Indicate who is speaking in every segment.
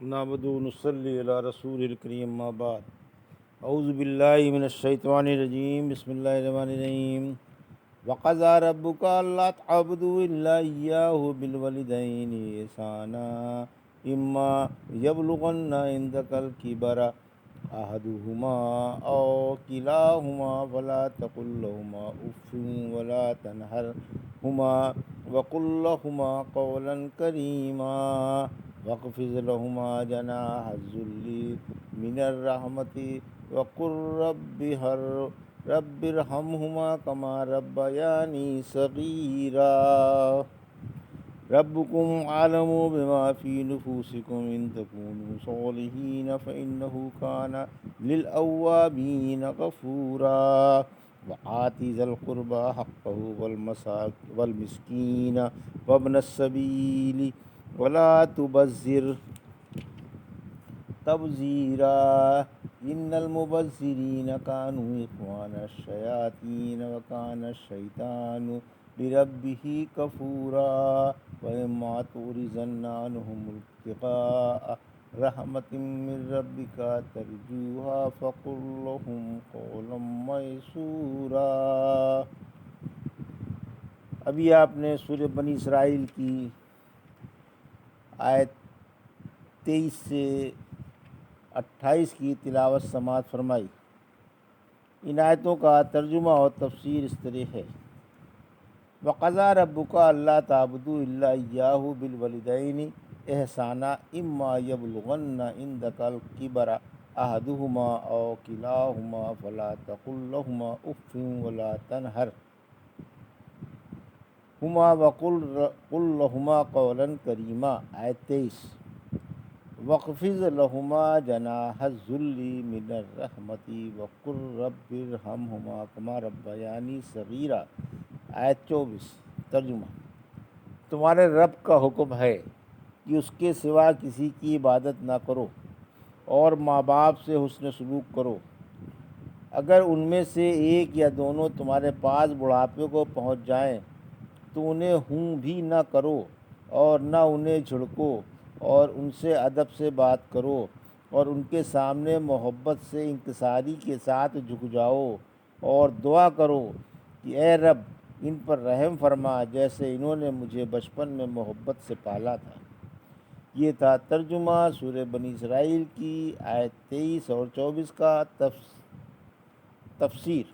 Speaker 1: نعبد و نصلی علی رسول الکریم ما بعد اعوذ باللہ من الشیطان الرجیم بسم اللہ الرحمن الرحیم وقضى ربك الا تعبدوا الا اياه بالوالدين احسانا اما يبلغن عندك الكبر احدهما او كلاهما فلا تقل لهما اف ولا تنهرهما وقل لهما قولا كريما واخفض لهما جناح الذل من الرحمة وقل رب ارحمهما كما ربياني صغيرا ربكم أعلم بما في نفوسكم إن تكونوا صالحين فإنه كان للأوابين غفورا وآت ذا القربى حقه والمسكين وابن السبيل ولا تبذر تبذیرا ان المبذرین كانوا اخوان الشیاطین وکان الشیطان لربہ کفورا وإما تعرضن عنهم ابتغاء رحمة من ربك ترجوها فقل لهم قولا میسورا۔ ابھی آپ نے سورہ بنی اسرائیل کی آیت 23 سے 28 کی تلاوت سماعت فرمائی۔ ان آیتوں کا ترجمہ اور تفسیر اس طرح ہے: وَقَضَىٰ رَبُّكَ أَلَّا تَعْبُدُوا إِلَّا إِيَّاهُ بِالْوَالِدَيْنِ إِحْسَانًا إِمَّا يَبْلُغَنَّ عِندَكَ الْكِبَرَ أَحَدُهُمَا أَوْ كِلَاهُمَا فَلَا تَقُل لَّهُمَا أُفٍّ وَلَا تَنْهَرْهُمَا وَقُل لَّهُمَا قَوْلًا كَرِيمًا۔ آیت 23۔ وَاخْفِضْ لَهُمَا جَنَاحَ الذُّلِّ مِنَ الرَّحْمَةِ وَقُل رَّبِّ ارْحَمْهُمَا كَمَا رَبَّيَانِي صَغِيرًا۔ آیت 24۔ ترجمہ: تمہارے رب کا حکم ہے کہ اس کے سوا کسی کی عبادت نہ کرو اور ماں باپ سے حسن سلوک کرو۔ اگر ان میں سے ایک یا دونوں تمہارے پاس بڑھاپے کو پہنچ جائیں تو انہیں ہوں بھی نہ کرو اور نہ انہیں جھڑکو، اور ان سے ادب سے بات کرو اور ان کے سامنے محبت سے انکساری کے ساتھ جھک جاؤ اور دعا کرو کہ اے رب ان پر رحم فرما جیسے انہوں نے مجھے بچپن میں محبت سے پالا تھا۔ یہ تھا ترجمہ سورہ بنی اسرائیل کی آیت 23 اور 24 کا تفسیر۔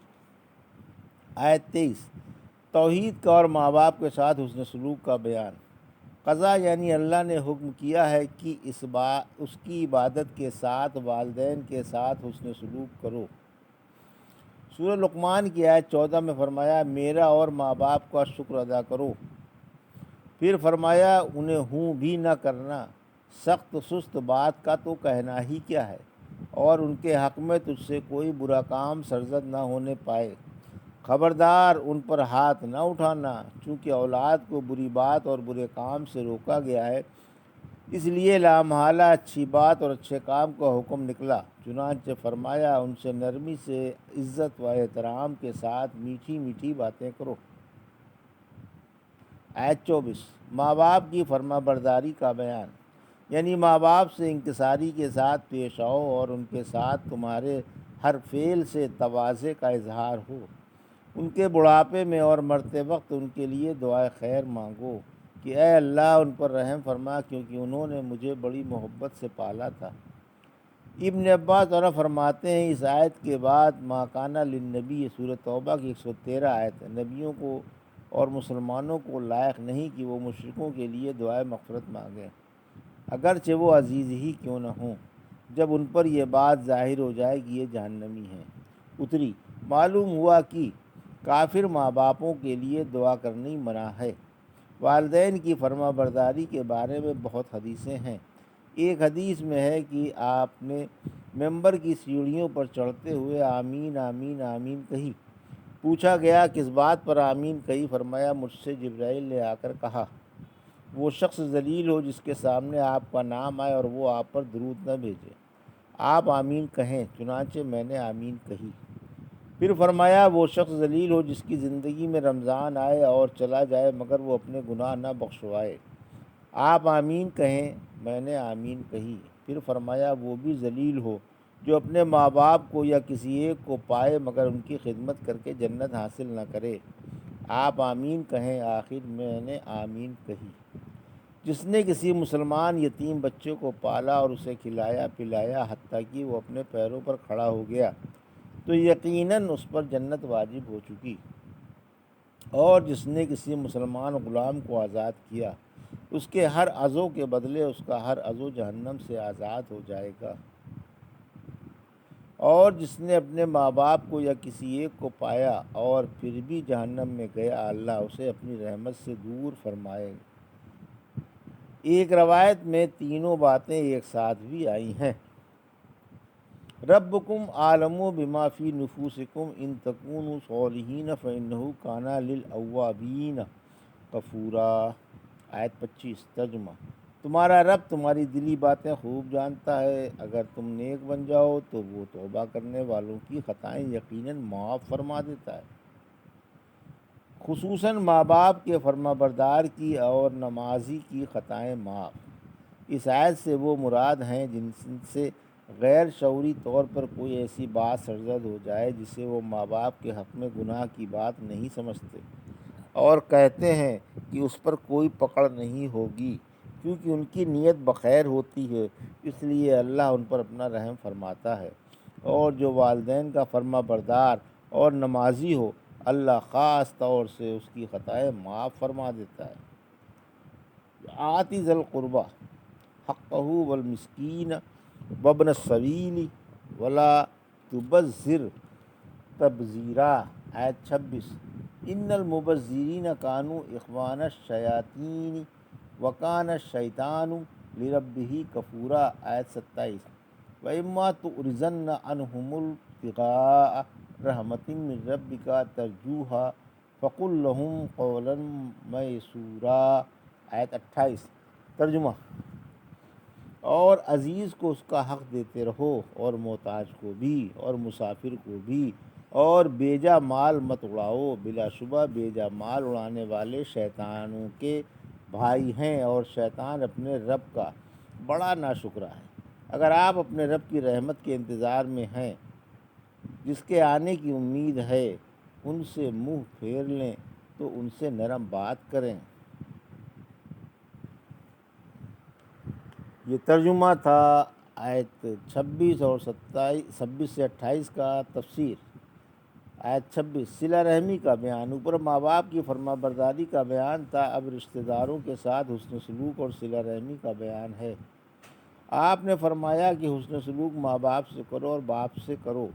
Speaker 1: آیت 23 توحید کا اور ماں باپ کے ساتھ حسن سلوک کا بیان۔ قضا یعنی اللہ نے حکم کیا ہے کہ اس کی عبادت کے ساتھ والدین کے ساتھ حسن سلوک کرو۔ سورہ لقمان کی آیت 14 میں فرمایا میرا اور ماں باپ کا شکر ادا کرو۔ پھر فرمایا انہیں ہوں بھی نہ کرنا، سخت سست بات کا تو کہنا ہی کیا ہے، اور ان کے حق میں تجھ سے کوئی برا کام سرزد نہ ہونے پائے۔ خبردار ان پر ہاتھ نہ اٹھانا، چونکہ اولاد کو بری بات اور برے کام سے روکا گیا ہے، اس لیے لامحالہ اچھی بات اور اچھے کام کا حکم نکلا۔ چنانچہ فرمایا ان سے نرمی سے، عزت و احترام کے ساتھ میٹھی میٹھی باتیں کرو۔ آیت 24 ماں باپ کی فرما برداری کا بیان، یعنی ماں باپ سے انکساری کے ساتھ پیش آؤ اور ان کے ساتھ تمہارے ہر فعل سے تواضع کا اظہار ہو۔ ان کے بڑھاپے میں اور مرتے وقت ان کے لیے دعائے خیر مانگو کہ اے اللہ ان پر رحم فرما کیونکہ انہوں نے مجھے بڑی محبت سے پالا تھا۔ ابن عباس اور فرماتے ہیں اس آیت کے بعد ما کان للنبی، سورۃ توبہ کی 113 آیت، نبیوں کو اور مسلمانوں کو لائق نہیں کہ وہ مشرکوں کے لیے دعائے مغفرت مانگیں، اگرچہ وہ عزیز ہی کیوں نہ ہوں، جب ان پر یہ بات ظاہر ہو جائے کہ یہ جہنمی ہیں۔ اتری۔ معلوم ہوا کہ کافر ماں باپوں کے لیے دعا کرنی منع ہے۔ والدین کی فرما برداری کے بارے میں بہت حدیثیں ہیں۔ ایک حدیث میں ہے کہ آپ نے ممبر کی سیڑھیوں پر چڑھتے ہوئے آمین آمین آمین کہی۔ پوچھا گیا کس بات پر آمین کہی؟ فرمایا مجھ سے جبرائیل نے آ کر کہا وہ شخص ذلیل ہو جس کے سامنے آپ کا نام آئے اور وہ آپ پر درود نہ بھیجے، آپ آمین کہیں۔ چنانچہ میں نے آمین کہی۔ پھر فرمایا وہ شخص ذلیل ہو جس کی زندگی میں رمضان آئے اور چلا جائے مگر وہ اپنے گناہ نہ بخشوائے، آپ آمین کہیں۔ میں نے آمین کہی۔ پھر فرمایا وہ بھی ذلیل ہو جو اپنے ماں باپ کو یا کسی ایک کو پائے مگر ان کی خدمت کر کے جنت حاصل نہ کرے۔ آپ آمین کہیں۔ آخر میں نے آمین کہی۔ جس نے کسی مسلمان یتیم بچے کو پالا اور اسے کھلایا پلایا حتیٰ کہ وہ اپنے پیروں پر کھڑا ہو گیا تو یقیناً اس پر جنت واجب ہو چکی، اور جس نے کسی مسلمان غلام کو آزاد کیا اس کے ہر عضو کے بدلے اس کا ہر عضو جہنم سے آزاد ہو جائے گا، اور جس نے اپنے ماں باپ کو یا کسی ایک کو پایا اور پھر بھی جہنم میں گیا اللہ اسے اپنی رحمت سے دور فرمائے۔ ایک روایت میں تینوں باتیں ایک ساتھ بھی آئی ہیں۔ ربکم عالم بما فی نفوسکم ان تکونوا صالحین فانہ کان للأوابین غفورا۔ آیت 25 ترجمہ: تمہارا رب تمہاری دلی باتیں خوب جانتا ہے، اگر تم نیک بن جاؤ تو وہ توبہ کرنے والوں کی خطائیں یقیناً معاف فرما دیتا ہے، خصوصاً ماں باپ کے فرما بردار کی اور نمازی کی خطائیں معاف۔ اس آیت سے وہ مراد ہیں جن سے غیر شعوری طور پر کوئی ایسی بات سرزد ہو جائے جسے وہ ماں باپ کے حق میں گناہ کی بات نہیں سمجھتے اور کہتے ہیں کہ اس پر کوئی پکڑ نہیں ہوگی کیونکہ ان کی نیت بخیر ہوتی ہے، اس لیے اللہ ان پر اپنا رحم فرماتا ہے، اور جو والدین کا فرما بردار اور نمازی ہو اللہ خاص طور سے اس کی خطائیں معاف فرما دیتا ہے۔ آتی ذی القربہ حقہ والمسکین وابن السبیل ولا تبذر تبذیرا۔ آیت 26 ان المبذرین کانوا اخوان الشیاطین وکان الشیطان لربہ کفورا۔ آیت 27 وَإِمَّا تُعْرِضَنَّ عَنْهُمُ ابْتِغَاءَ رَحْمَةٍ مِّن رَّبِّكَ تَرْجُوهَا فَقُل لَّهُمْ قَوْلًا مَّيْسُورًا۔ آیت 28 ترجمہ: اور عزیز کو اس کا حق دیتے رہو اور محتاج کو بھی اور مسافر کو بھی، اور بیجا مال مت اڑاؤ، بلا شبہ بیجا مال اڑانے والے شیطانوں کے بھائی ہیں اور شیطان اپنے رب کا بڑا ناشکرا ہے۔ اگر آپ اپنے رب کی رحمت کے انتظار میں ہیں جس کے آنے کی امید ہے، ان سے منہ پھیر لیں تو ان سے نرم بات کریں۔ یہ ترجمہ تھا آیت 26 اور 26 سے 28 کا۔ تفسیر: آیت 26 صلہ رحمی کا بیان۔ اوپر ماں باپ کی فرما برداری کا بیان تھا، اب رشتہ داروں کے ساتھ حسن سلوک اور صلہ رحمی کا بیان ہے۔ آپ نے فرمایا کہ حسن سلوک ماں باپ سے کرو اور باپ سے کرو،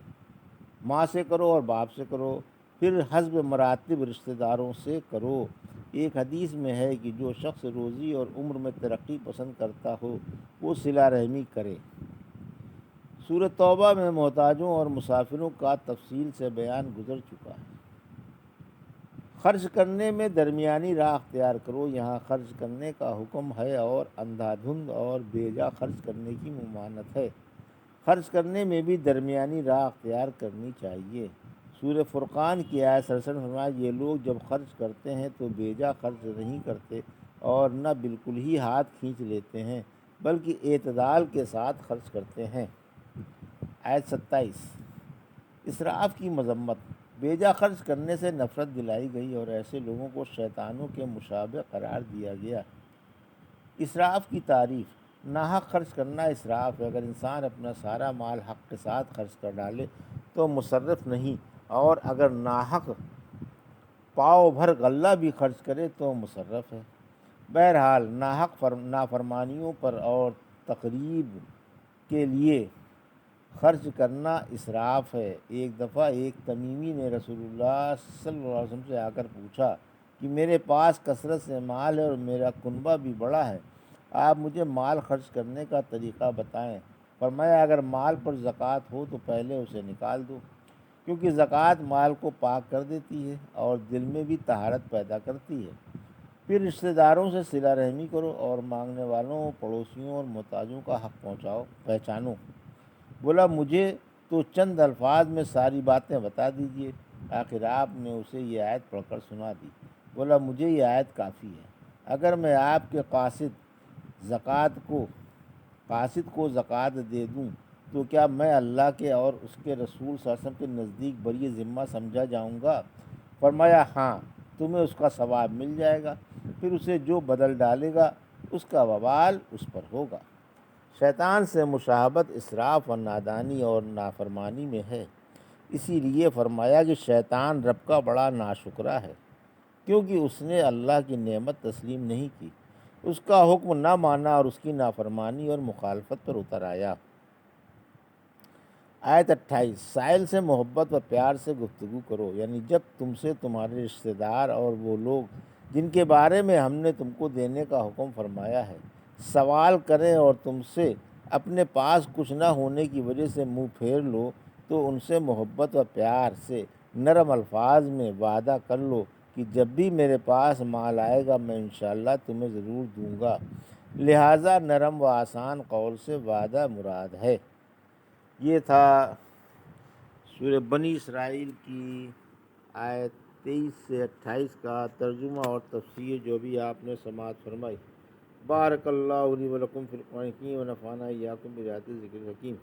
Speaker 1: ماں سے کرو اور باپ سے کرو، پھر حسب مراتب رشتہ داروں سے کرو۔ ایک حدیث میں ہے کہ جو شخص روزی اور عمر میں ترقی پسند کرتا ہو وہ صلہ رحمی کرے۔ سورۃ توبہ میں محتاجوں اور مسافروں کا تفصیل سے بیان گزر چکا ہے۔ خرچ کرنے میں درمیانی راہ اختیار کرو، یہاں خرچ کرنے کا حکم ہے اور اندھا دھند اور بیجا خرچ کرنے کی ممانعت ہے۔ خرچ کرنے میں بھی درمیانی راہ اختیار کرنی چاہیے۔ سورہ فرقان کی آیت 67 فرمایا یہ لوگ جب خرچ کرتے ہیں تو بیجا خرچ نہیں کرتے اور نہ بالکل ہی ہاتھ کھینچ لیتے ہیں بلکہ اعتدال کے ساتھ خرچ کرتے ہیں۔ آیت 27 اسراف کی مذمت۔ بیجا خرچ کرنے سے نفرت دلائی گئی اور ایسے لوگوں کو شیطانوں کے مشابہ قرار دیا گیا۔ اسراف کی تعریف۔ ناحق خرچ کرنا اسراف ہے۔ اگر انسان اپنا سارا مال حق کے ساتھ خرچ کر ڈالے تو مسرف نہیں، اور اگر ناحق پاؤ بھر غلہ بھی خرچ کرے تو مسرف ہے۔ بہرحال ناحق نافرمانیوں پر اور تقریب کے لیے خرچ کرنا اسراف ہے۔ ایک دفعہ ایک تمیمی نے رسول اللہ صلی اللہ علیہ وسلم سے آ کر پوچھا کہ میرے پاس کثرت سے مال ہے اور میرا کنبہ بھی بڑا ہے، آپ مجھے مال خرچ کرنے کا طریقہ بتائیں۔ فرمایا اگر مال پر زکوٰۃ ہو تو پہلے اسے نکال دو، کیونکہ زکوٰۃ مال کو پاک کر دیتی ہے اور دل میں بھی طہارت پیدا کرتی ہے۔ پھر رشتہ داروں سے صلہ رحمی کرو اور مانگنے والوں، پڑوسیوں اور محتاجوں کا حق پہچانو۔ بولا مجھے تو چند الفاظ میں ساری باتیں بتا دیجیے۔ آخر آپ نے اسے یہ آیت پڑھ کر سنا دی۔ بولا مجھے یہ آیت کافی ہے، اگر میں آپ کے قاصد زکوٰۃ کو قاصد کو زکوٰۃ دے دوں تو کیا میں اللہ کے اور اس کے رسول صلی اللہ علیہ وسلم کے نزدیک بری ذمہ سمجھا جاؤں گا؟ فرمایا ہاں، تمہیں اس کا ثواب مل جائے گا، پھر اسے جو بدل ڈالے گا اس کا وبال اس پر ہوگا۔ شیطان سے مشابہت اسراف اور نادانی اور نافرمانی میں ہے، اسی لیے فرمایا کہ شیطان رب کا بڑا ناشکرا ہے، کیونکہ اس نے اللہ کی نعمت تسلیم نہیں کی، اس کا حکم نہ مانا اور اس کی نافرمانی اور مخالفت پر اتر آیا۔ آیت 28، سائل سے محبت و پیار سے گفتگو کرو، یعنی جب تم سے تمہارے رشتہ دار اور وہ لوگ جن کے بارے میں ہم نے تم کو دینے کا حکم فرمایا ہے سوال کریں اور تم سے اپنے پاس کچھ نہ ہونے کی وجہ سے منہ پھیر لو، تو ان سے محبت و پیار سے نرم الفاظ میں وعدہ کر لو کہ جب بھی میرے پاس مال آئے گا میں انشاءاللہ تمہیں ضرور دوں گا۔ لہٰذا نرم و آسان قول سے وعدہ مراد ہے۔ یہ تھا سورہ بنی اسرائیل کی آیت 23 سے 28 کا ترجمہ اور تفسیر جو بھی آپ نے سماعت فرمائی۔ بارک اللہ لی و لکم فی القرآن الحکیم و نفعنی وایاکم بآیات الذکر الحکیم۔